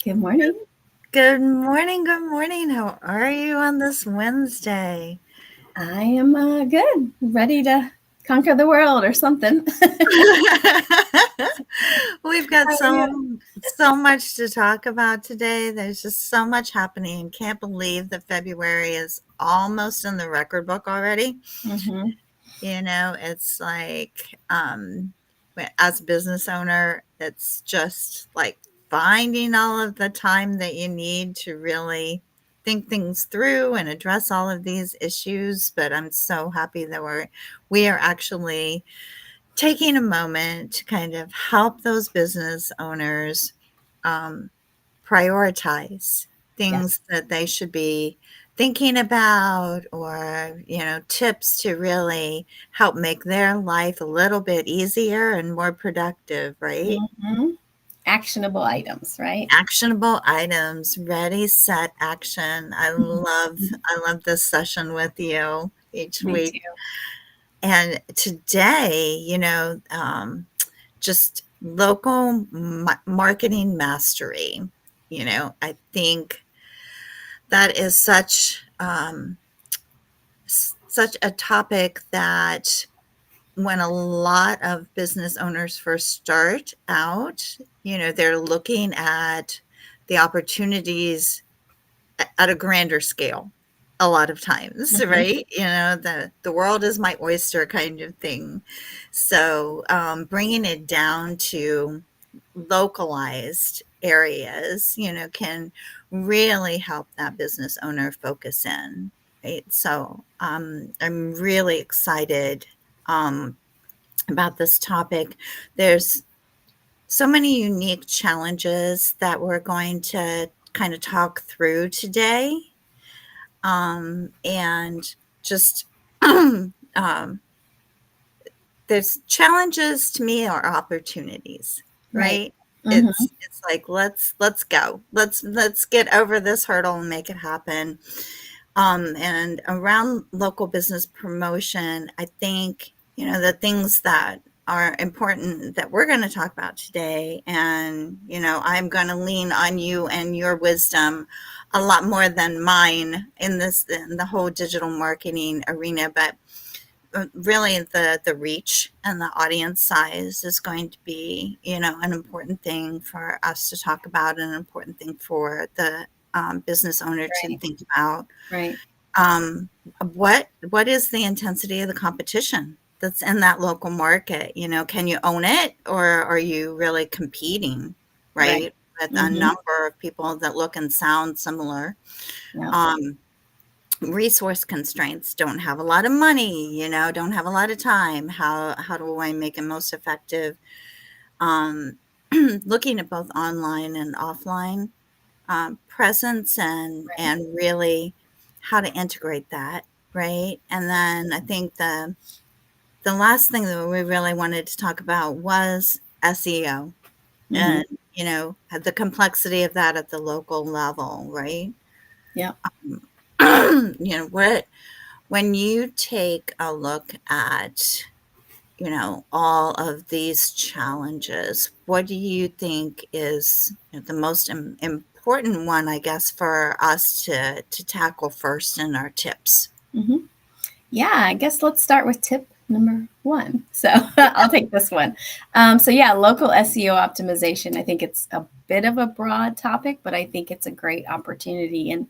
Good morning. Good morning. Good morning. How are you on this Wednesday? I am good, ready to conquer the world or something. We've got How are you? so much to talk about today. There's just so much happening. Can't believe that February is almost in the record book already. Mm-hmm. It's like as a business owner, it's just like finding all of the time that you need to really think things through and address all of these issues. But I'm so happy that we are actually taking a moment to kind of help those business owners um, prioritize Yes. things that they should be thinking about, or tips to really help make their life a little bit easier and more productive, right? Mm-hmm. Actionable items, right? Actionable items, ready, set, action. I love this session with you each Me week. too. And today, just local marketing mastery. I think that is such a topic that when a lot of business owners first start out, they're looking at the opportunities at a grander scale a lot of times, Mm-hmm. right? The world is my oyster kind of thing. So bringing it down to localized areas, can really help that business owner focus in, right? So I'm really excited um, about this topic. There's so many unique challenges that we're going to kind of talk through today. And just um, there's challenges to me are opportunities, Right. right? Mm-hmm. It's like let's go. Let's get over this hurdle and make it happen. And around local business promotion, I think, the things that are important that we're going to talk about today. And, I'm going to lean on you and your wisdom a lot more than mine in the whole digital marketing arena. But really the reach and the audience size is going to be, an important thing for us to talk about, and an important thing for the business owner to Right. think about. Right. um, what is the intensity of the competition that's in that local market? Can you own it, or are you really competing, Right. right, with a Mm-hmm. number of people that look and sound similar? Yeah. Um, resource constraints, don't have a lot of money, don't have a lot of time. How do I make it most effective? Um, looking at both online and offline presence, Right. and really how to integrate that, right? And then I think the last thing that we really wanted to talk about was SEO, Mm-hmm. and the complexity of that at the local level, right? Yeah. What when you take a look at all of these challenges, what do you think is the most important one, I guess, for us to tackle first in our tips? Mm-hmm. Yeah, I guess let's start with tip number one. So I'll take this one. So yeah, local SEO optimization. I think it's a bit of a broad topic, but I think it's a great opportunity. And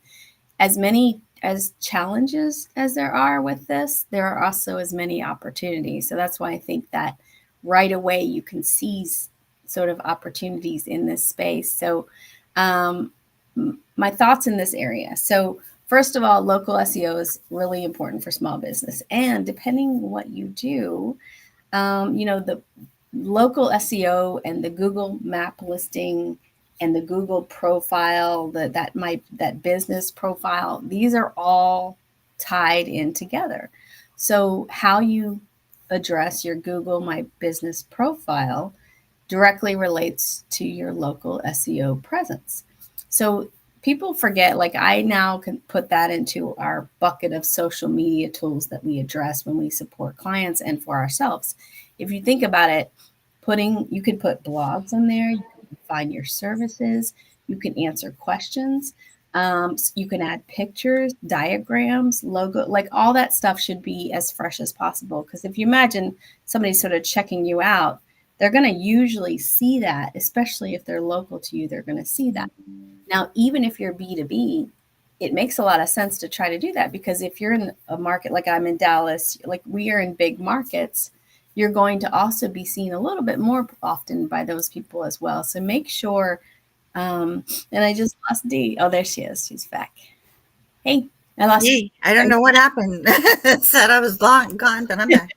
as many as challenges as there are with this, there are also as many opportunities. So that's why I think that right away you can seize sort of opportunities in this space. So um, my thoughts in this area. So first of all, local SEO is really important for small business. And depending what you do, the local SEO and the Google map listing and the Google profile, that business profile, these are all tied in together. So how you address your Google My Business profile directly relates to your local SEO presence. So people forget, like I now can put that into our bucket of social media tools that we address when we support clients and for ourselves. If you think about it, you could put blogs on there, you can find your services, You can answer questions. You can add pictures, diagrams, logo, like all that stuff should be as fresh as possible. Because if you imagine somebody sort of checking you out, they're going to usually see that, especially if they're local to you, they're going to see that. Now, even if you're B2B, it makes a lot of sense to try to do that, because if you're in a market like I'm in Dallas, like we are in big markets, you're going to also be seen a little bit more often by those people as well. So make sure. And I just lost Dee. Oh, there she is. She's back. Hey, I lost Yay. I don't know what happened. It said I was gone, but I'm back.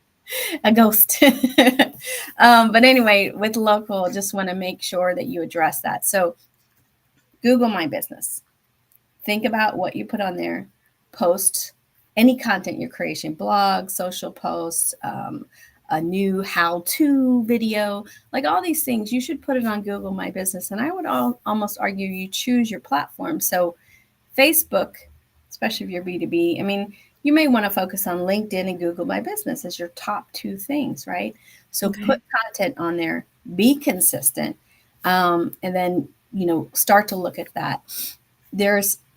a ghost. But anyway, with local, just want to make sure that you address that. So Google My Business. Think about what you put on there. Post any content you're creating, blog, social posts, a new how-to video, like all these things, you should put it on Google My Business. And I would almost argue you choose your platform. So Facebook, especially if you're B2B, I mean, you may want to focus on LinkedIn and Google My Business as your top two things, right? So Okay. put content on there, be consistent, and then, start to look at that.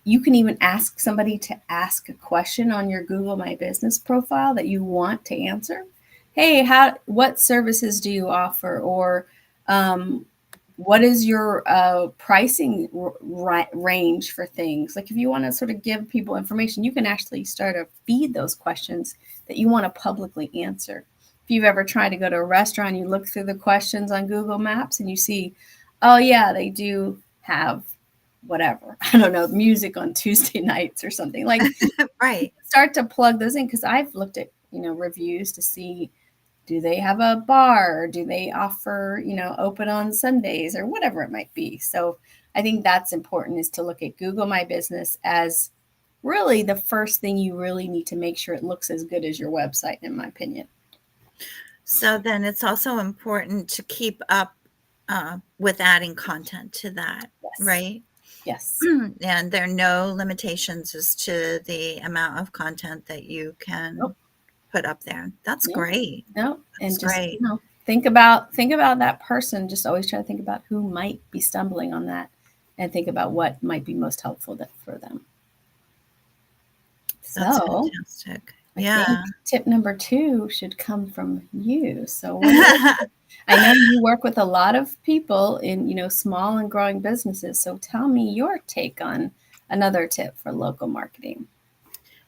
You can even ask somebody to ask a question on your Google My Business profile that you want to answer. Hey, what services do you offer? Or what is your pricing range for things? Like if you want to sort of give people information, you can actually start to feed those questions that you want to publicly answer. If you've ever tried to go to a restaurant, you look through the questions on Google Maps and you see, oh yeah, they do have whatever, I don't know, music on Tuesday nights or something. Like Right. start to plug those in, because I've looked at, reviews to see, do they have a bar? Or do they offer, open on Sundays or whatever it might be? So I think that's important, is to look at Google My Business as really the first thing you really need to make sure it looks as good as your website, in my opinion. So then it's also important to keep up with adding content to that, Yes. right? Yes. And there are no limitations as to the amount of content that you can Nope. put up there. That's No. great. No. That's And just, great. think about that person. Just always try to think about who might be stumbling on that, and think about what might be most helpful for them. That's So fantastic. I think Yeah. tip number 2 should come from you. So what I know you work with a lot of people in, small and growing businesses. So tell me your take on another tip for local marketing.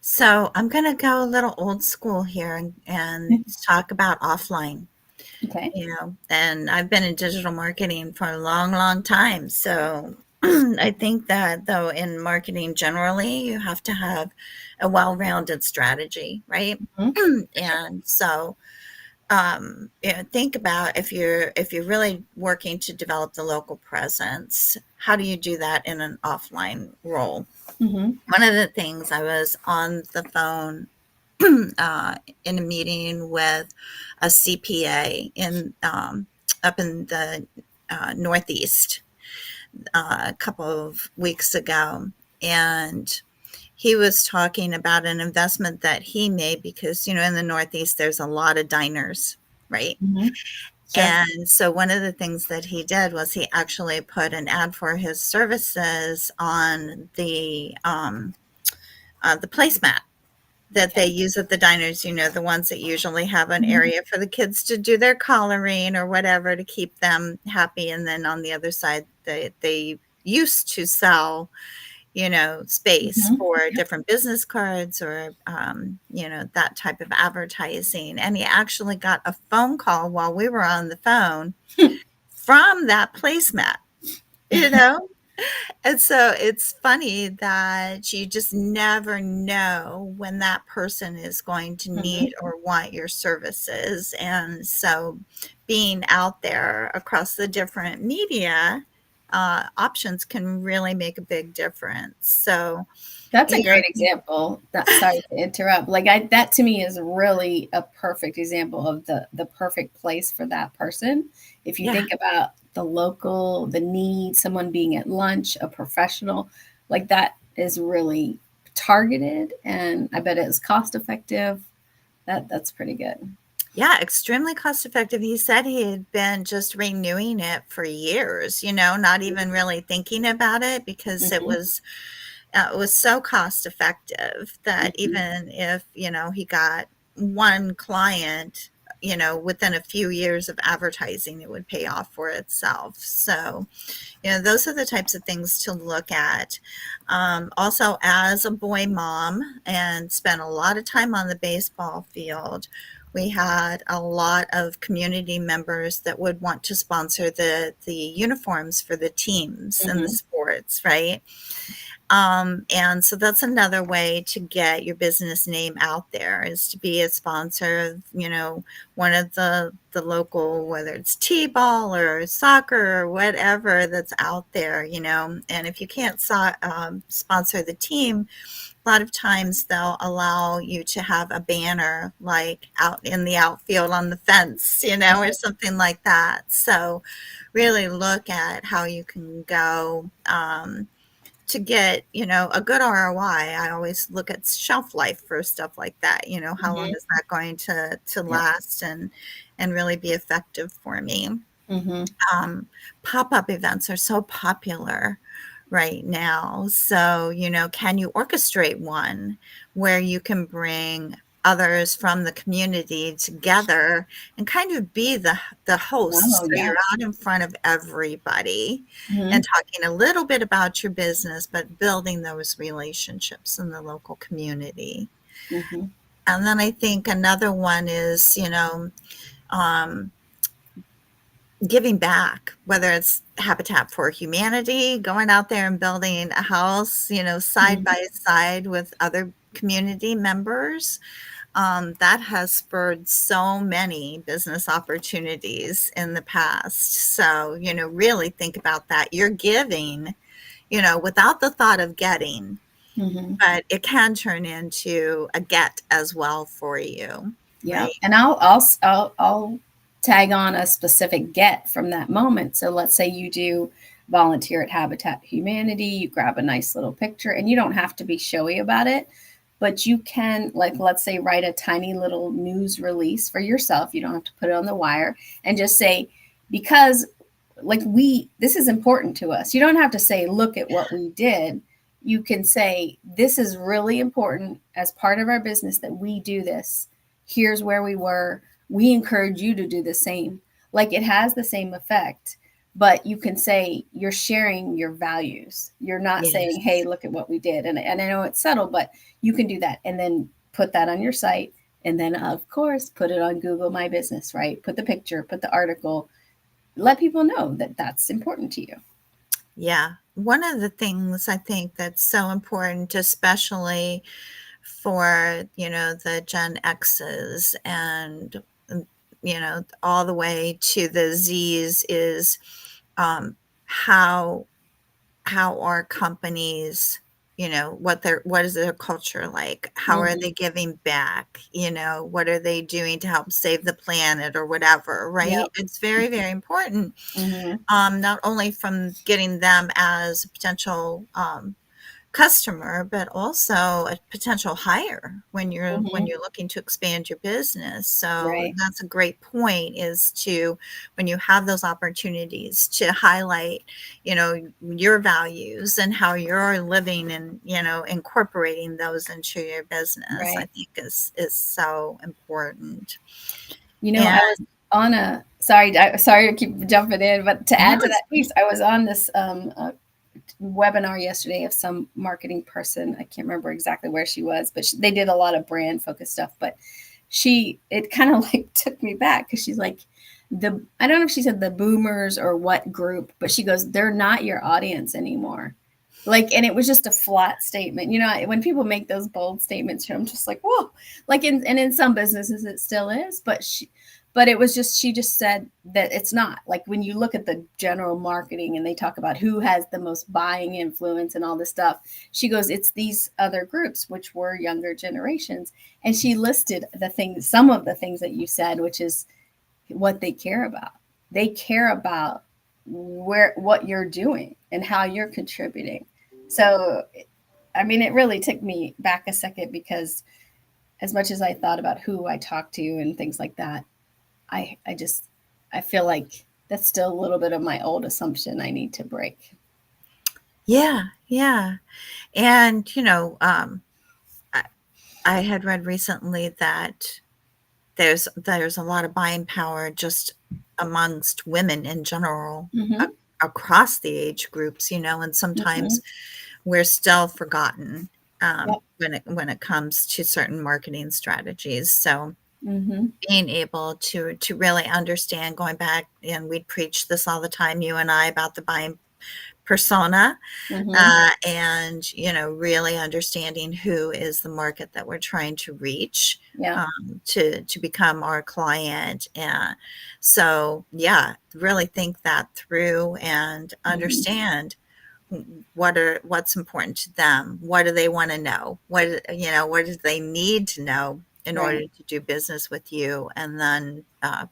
So I'm going to go a little old school here and talk about offline. Okay. And I've been in digital marketing for a long, long time. So I think that though in marketing generally, you have to have a well-rounded strategy, right? Mm-hmm. And so think about if you're really working to develop the local presence, how do you do that in an offline role? Mm-hmm. One of the things, I was on the phone in a meeting with a CPA in up in the Northeast a couple of weeks ago, and he was talking about an investment that he made because in the Northeast there's a lot of diners, right? Mm-hmm. Sure. And so one of the things that he did was he actually put an ad for his services on the placemat that they Okay. use at the diners, the ones that usually have an Mm-hmm. area for the kids to do their coloring or whatever to keep them happy. And then on the other side, they used to sell, space Mm-hmm. for different business cards or, that type of advertising. And he actually got a phone call while we were on the phone from that placemat, you know? And so it's funny that you just never know when that person is going to Mm-hmm. need or want your services. And so being out there across the different media options can really make a big difference. So, That's a yeah, great example. Sorry to interrupt. Like that to me is really a perfect example of the perfect place for that person. If you yeah, think about the need, someone being at lunch, a professional, like that is really targeted, and I bet it is cost effective. That's pretty good. Yeah, extremely cost effective. He said he had been just renewing it for years, not even really thinking about it because Mhm, it was so cost effective that mhm, even if, he got one client, within a few years of advertising, it would pay off for itself. So, those are the types of things to look at. Also, as a boy mom and spent a lot of time on the baseball field, we had a lot of community members that would want to sponsor the uniforms for the teams and the mhm. sports, right? And so that's another way to get your business name out there is to be a sponsor of, one of the local, whether it's T-ball or soccer or whatever that's out there, and if you can't sponsor the team, a lot of times they'll allow you to have a banner like out in the outfield on the fence, or something like that. So really look at how you can go, to get, a good ROI. I always look at shelf life for stuff like that. How long Mhm. is that going to Yep. last and really be effective for me? Mhm. um, Pop-up events are so popular right now. So, can you orchestrate one where you can bring others from the community together and kind of be the host? Oh, So yeah. you're out in front of everybody and Mhm, talking a little bit about your business, but building those relationships in the local community. mhm. And then I think another one is, um, giving back, whether it's Habitat for Humanity, going out there and building a house, side Mhm, by side with other community members. That has spurred so many business opportunities in the past. So, really think about that. You're giving, without the thought of getting, mhm. but it can turn into a get as well for you, Yep, right? and I'll tag on a specific get from that moment. So let's say you do volunteer at Habitat Humanity, you grab a nice little picture, and you don't have to be showy about it, but you can, like, let's say, write a tiny little news release for yourself. You don't have to put it on the wire, and just say, because like this is important to us. You don't have to say, look at what we did. You can say, this is really important as part of our business that we do this. Here's where we were. We encourage you to do the same. Like, it has the same effect, but you can say you're sharing your values. You're not saying, hey, Yes. look at what we did. And I know it's subtle, but you can do that and then put that on your site. And then, of course, put it on Google My Business, right? Put the picture, put the article, let people know that that's important to you. Yeah. One of the things I think that's so important, especially for, the Gen X's and, all the way to the Z's is, um, how are companies, what is their culture like? How are Mm-hmm. they giving back? What are they doing to help save the planet or whatever, right? Yep. It's very, very important, Mm-hmm. not only from getting them as a potential, customer, but also a potential hire when Mm-hmm. you're looking to expand your business. So Right. that's a great point, is to, when you have those opportunities, to highlight, your values and how you're living and, incorporating those into your business, I Right. think is so important. I And was on a sorry to keep jumping in, but to no, add to that piece, I was on this webinar yesterday of some marketing person. I can't remember exactly where she was, but they did a lot of brand focused stuff. But it kind of like took me back because she's like, I don't know if she said the boomers or what group, but she goes, they're not your audience anymore. Like, and it was just a flat statement. When people make those bold statements, I'm just like, whoa. Like, in some businesses it still is, but it was just, she just said that it's not. Like, when you look at the general marketing and they talk about who has the most buying influence and all this stuff, she goes, it's these other groups, which were younger generations. And she listed some of the things that you said, which is what they care about. They care about what you're doing and how you're contributing. So, I mean, it really took me back a second because as much as I thought about who I talk to and things like that, I just I feel like that's still a little bit of my old assumption I need to break. Yeah, yeah. And, I, I had read recently that there's a lot of buying power just amongst women in general, Mm-hmm. across the age groups, and Mm-hmm. sometimes we're still forgotten, Yep. when it comes to certain marketing strategies. So Mm-hmm. being able to really understand, going back, and we preach this all the time, you and I, about the buying persona, Mm-hmm. and really understanding who is the market that we're trying to reach, Yeah. to become our client. And so, yeah, really think that through and Mm-hmm. understand what's important to them. What do they want to know? What do they need to know in order Right. to do business with you? And then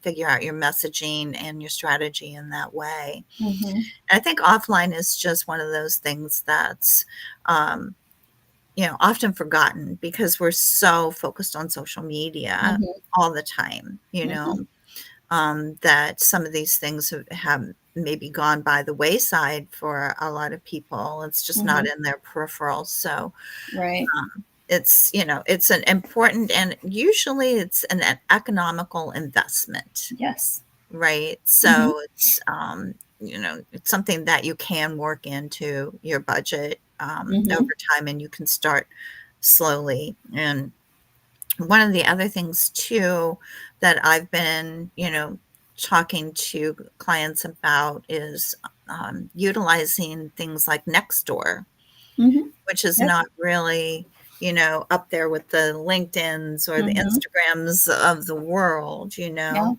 figure out your messaging and your strategy in that way. Mm-hmm. I think offline is just one of those things that's, um, often forgotten because we're so focused on social media Mm-hmm. all the time, Mm-hmm. that some of these things have maybe gone by the wayside for a lot of people. It's just not Mm-hmm. in their peripheral. So Right. it's an important, and usually it's an economical investment. Yes. Right. Mm-hmm. So it's something that you can work into your budget, Mm-hmm. over time, and you can start slowly. And one of the other things too that I've been, talking to clients about is, utilizing things like Nextdoor, Mm-hmm. which is Yep. not really, up there with the LinkedIn's or the Mm-hmm. Instagrams of the world, Yeah.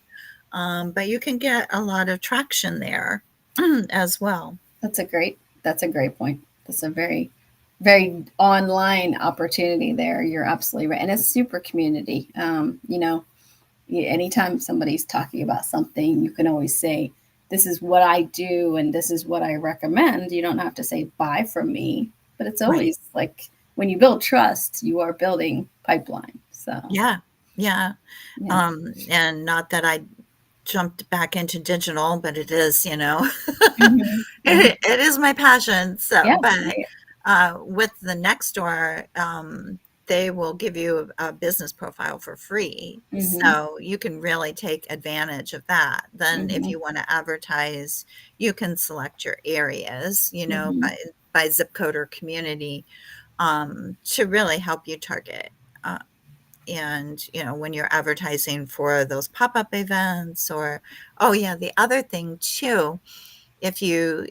but you can get a lot of traction there as well. That's a great point. That's a very, very online opportunity there. You're absolutely right. And it's super community. Anytime somebody's talking about something, you can always say, this is what I do and this is what I recommend. You don't have to say buy from me, but it's Right. always like when you build trust, you are building pipeline. So Yeah. Yeah. yeah. And not that I jumped back into digital, but it is, Hmm. Hmm. it is my passion. So, Yeah. but Right. with the Nextdoor, they will give you a business profile for free. Hmm. So you can really take advantage of that. Then, if Hmm. you want to advertise, you can select your areas, Hmm. by zip code or community, to really help you target. Uh, and when you're advertising for those pop-up events, or, oh yeah, the other thing too, if you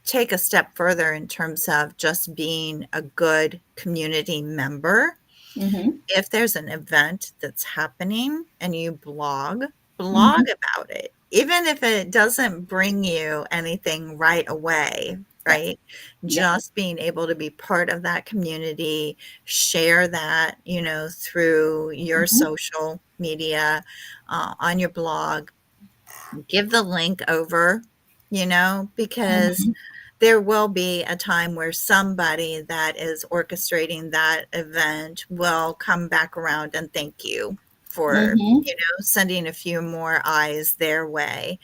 take a step further in terms of just being a good community member, Hmm. if there's an event that's happening and you blog Hmm. about it, even if it doesn't bring you anything right away, Yes. right? Yep. Just being able to be part of that community, share that, through your Hmm. social media, on your blog, give the link over, because Hmm. there will be a time where somebody that is orchestrating that event will come back around and thank you for, Hmm. sending a few more eyes their way.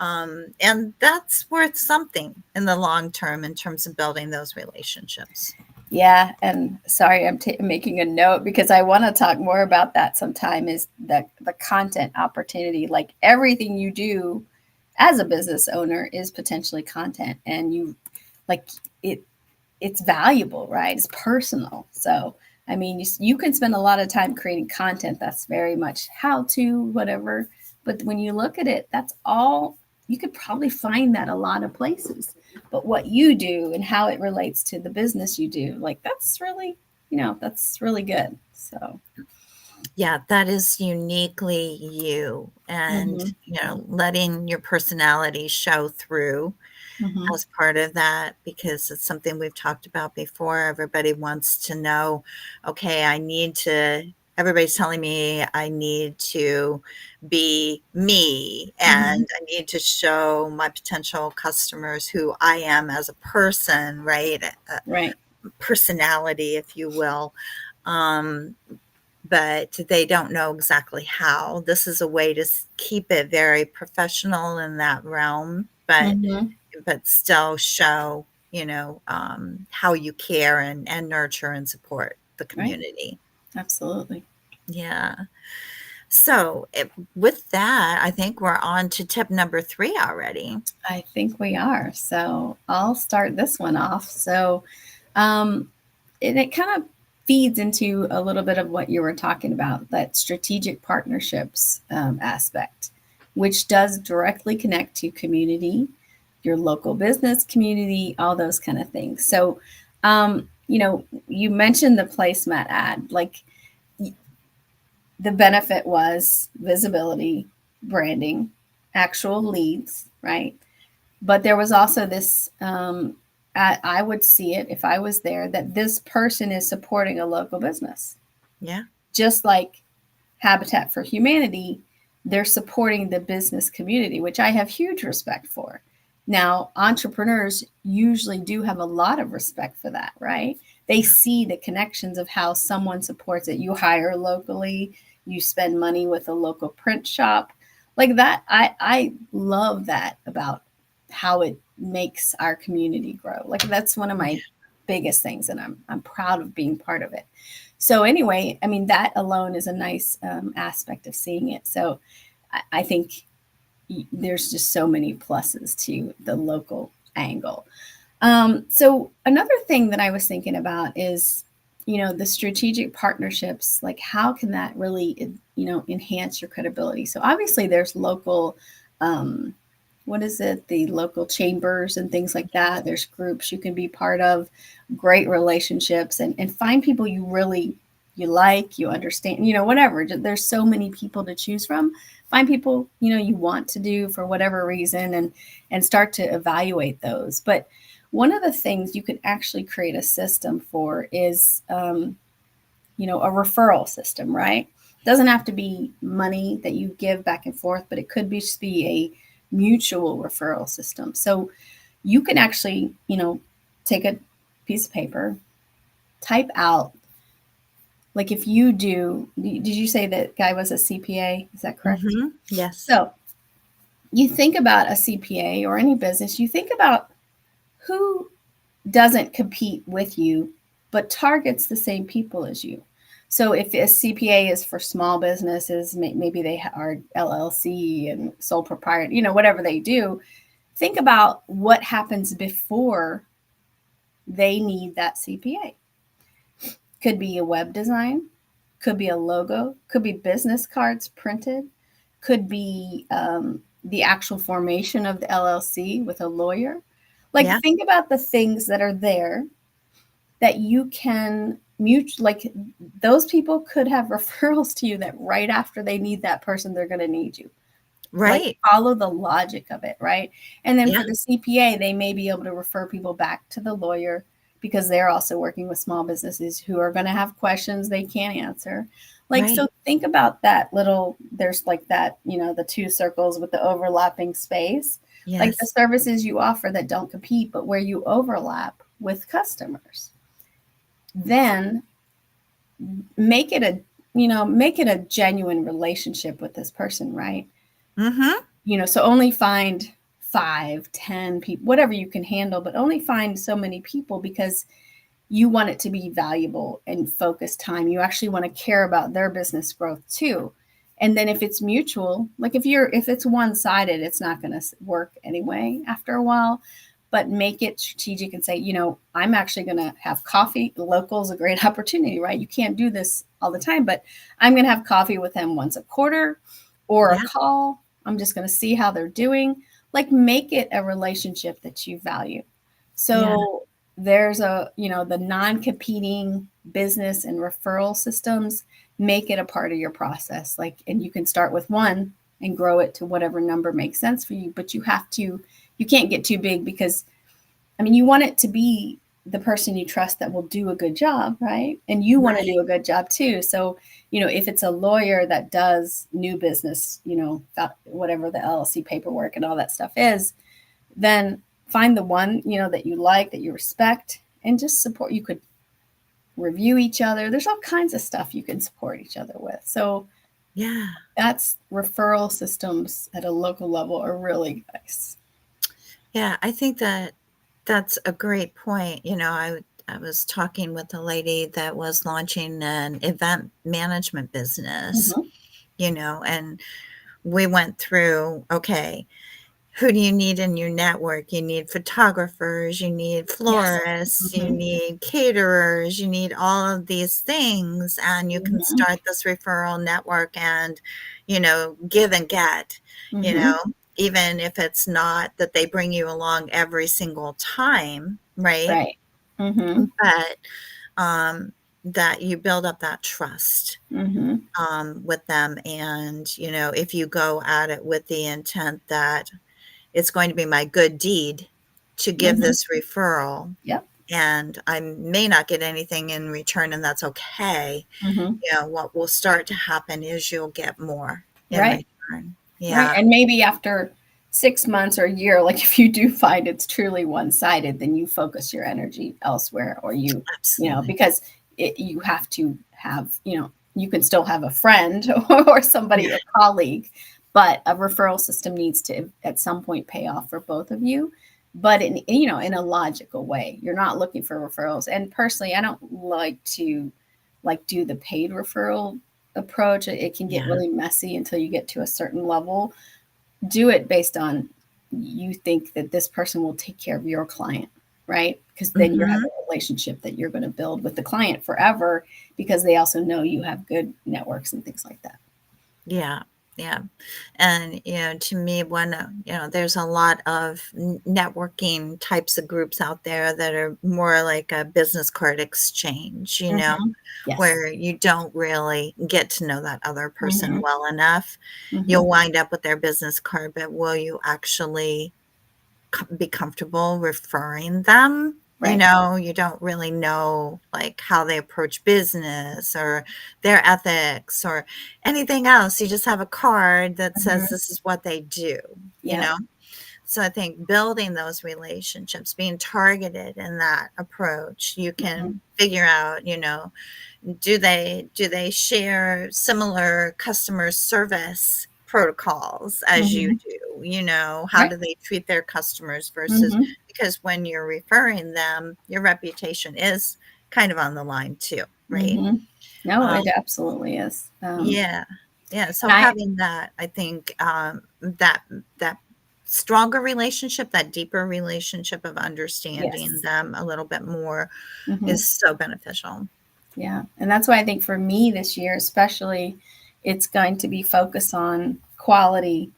And that's worth something in the long term in terms of building those relationships. Yeah, and sorry, I'm making a note because I want to talk more about that sometime. Is the content opportunity? Like everything you do as a business owner is potentially content, and you like it. It's valuable, right? It's personal. So I mean, you can spend a lot of time creating content that's very much how to whatever, but when you look at it, that's all you could probably find that a lot of places. But what you do and how it relates to the business you do, like that's really, that's really good. So, Yeah, that is uniquely you, and, hmm. letting your personality show through Hmm. as part of that, because it's something we've talked about before. Everybody wants to know, okay, everybody's telling me I need to be me, Hmm. and I need to show my potential customers who I am as a person, right? Right. Personality, if you will. Um, but they don't know exactly how. This is a way to keep it very professional in that realm, Mm-hmm. but still show, how you care and nurture and support the Right. community. Absolutely. Yeah. So with that, I think we're on to tip number 3 already. I think we are. So I'll start this one off. So, um, and it kind of feeds into a little bit of what you were talking about, that strategic partnerships aspect, which does directly connect to community, your local business community, all those kind of things. So, you mentioned the placemat ad. Like the benefit was visibility, branding, actual leads, right? But there was also this, I would see it if I was there, that this person is supporting a local business. Yeah. Just like Habitat for Humanity, they're supporting the business community, which I have huge respect for. Now, entrepreneurs usually do have a lot of respect for that, right? They Yeah. see the connections of how someone supports it. You hire locally, you spend money with a local print shop. Like that, I love that about how it makes our community grow. Like that's one of my Yeah. biggest things, and I'm proud of being part of it. So anyway, I mean that alone is a nice aspect of seeing it. So I think there's just so many pluses to the local angle. So another thing that I was thinking about is, the strategic partnerships. Like, how can that really, enhance your credibility? So obviously, there's local, um, what is it? The local chambers and things like that. There's groups you can be part of, great relationships, and find people you like, you understand, whatever. There's so many people to choose from. Find people you want to do for whatever reason, and start to evaluate those. But one of the things you could actually create a system for is, a referral system, right? Doesn't have to be money that you give back and forth, but it could just be a mutual referral system. So you can actually, take a piece of paper, type out, like if you did you say that guy was a CPA? Is that correct? Yes. So you think about a CPA or any business, you think about who doesn't compete with you, but targets the same people as you. So if a CPA is for small businesses, maybe they are LLC and sole proprietor, whatever they do, think about what happens before they need that CPA. Could be a web design, could be a logo, could be business cards printed, could be the actual formation of the LLC with a lawyer. Like, Yeah. think about the things that are there that you can mute. Like, those people could have referrals to you that right after they need that person, they're going to need you. Like, Right. follow the logic of it, right? And then Yeah. for the CPA, they may be able to refer people back to the lawyer because they're also working with small businesses who are going to have questions they can't answer. Like, Right. so think about that little, there's like that, the two circles with the overlapping space, like the Yes. services you offer that don't compete, but where you overlap with customers. Then make it a genuine relationship with this person, right? Mhm. So only find 5, 10 people, whatever you can handle, but only find so many people because you want it to be valuable and focused time. You actually want to care about their business growth too. And then if it's mutual, like if it's one-sided, it's not going to work anyway after a while. But make it strategic and say, I'm actually going to have coffee. Local is a great opportunity, right? You can't do this all the time, but I'm going to have coffee with them once a quarter or a Yeah. call. I'm just going to see how they're doing. Like, make it a relationship that you value. Yeah. So there's the non-competing business and referral systems. Make it a part of your process. Like, and you can start with one and grow it to whatever number makes sense for you, but you can't get too big because, I mean, you want it to be the person you trust that will do a good job, right? And you want to Right. do a good job too. So, if it's a lawyer that does new business, whatever the LLC paperwork and all that stuff is, then find the one, that you like, that you respect, and just support. You could review each other. There's all kinds of stuff you can support each other with. So Yeah. that's referral systems at a local level are really nice. Yeah, I think that that's a great point. I was talking with a lady that was launching an event management business, Mhm. and we went through, okay, who do you need in your network? You need photographers, you need Yes. florists, you Mhm. need caterers, you need all of these things, and you can Mhm. start this referral network and, give and get, you Mhm. know, even if it's not that they bring you along every single time, right? Right. Mhm. But that you build up that trust Mhm. with them. And, if you go at it with the intent that it's going to be my good deed to give Mhm. this referral, Yep. and I may not get anything in return, and that's okay. Mhm. What will start to happen is you'll get more in Right. return. Right. Yeah, And maybe after 6 months or a year, like if you do find it's truly one sided, then you focus your energy elsewhere, or absolutely. because you have to have, you can still have a friend or somebody, Yeah. a colleague, but a referral system needs to at some point pay off for both of you. But in a logical way, you're not looking for referrals. And personally, I don't like to do the paid referral approach. It can get Yeah. really messy until you get to a certain level. Do it based on you think that this person will take care of your client, right? Because then you have Hmm. a relationship that you're going to build with the client forever, because they also know you have good networks and things like that. Yeah. Yeah. And, to me, there's a lot of networking types of groups out there that are more like a business card exchange, Mm-hmm. Yes. where you don't really get to know that other person Mm-hmm. well enough. Mm-hmm. You'll wind up with their business card, but will you actually be comfortable referring them? Right. You don't really know like how they approach business or their ethics or anything else. You just have a card that says Mm-hmm. this is what they do, you Yep. know? So I think building those relationships, being targeted in that approach, you Mm-hmm. can figure out, do they share similar customer service protocols as you Mm-hmm. do? How Right. do they treat their customers versus, Mm-hmm. because when you're referring them, your reputation is kind of on the line too, right? Mm-hmm. No, Um, it absolutely is. yeah. Yeah, so And I having that, I think, that stronger relationship, that deeper relationship of understanding Yes. them a little bit more Mm-hmm. is so beneficial. Yeah. And that's why I think for me this year, especially, it's going to be focused on quality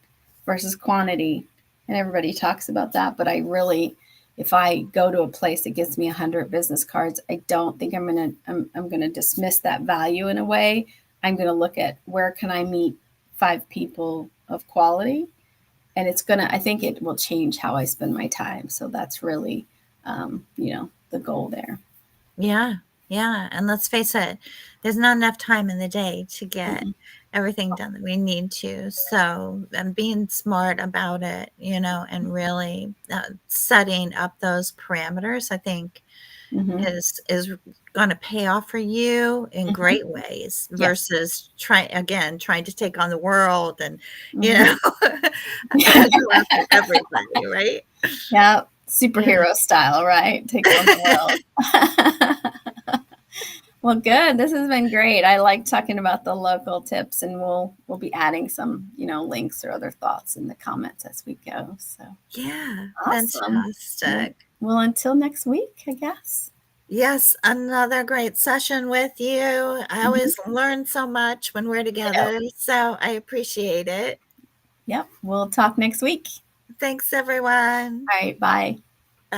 versus quantity. And everybody talks about that. But I really, if I go to a place that gives me 100 business cards, I don't think I'm going to dismiss that value in a way. I'm going to look at where can I meet 5 people of quality. And I think it will change how I spend my time. So that's really, the goal there. Yeah, yeah, and let's face it, there's not enough time in the day to get Mm-hmm. everything done that we need to, so, and being smart about it, and really, setting up those parameters, I think Mm-hmm. is gonna pay off for you in Mm-hmm. great ways Yes. versus trying to take on the world and, you Mhm. know, go after everybody, right? Yeah, Yeah. superhero style, right? Take on the world. Well, good. This has been great. I like talking about the local tips, and we'll be adding some, links or other thoughts in the comments as we go. So Yeah, awesome. Well, fantastic. well, until next week, I guess. Yes, another great session with you. I Mhm. always learn so much when we're Ditto. together, so I appreciate it. Yep. We'll talk next week. Thanks, everyone. All right. Bye.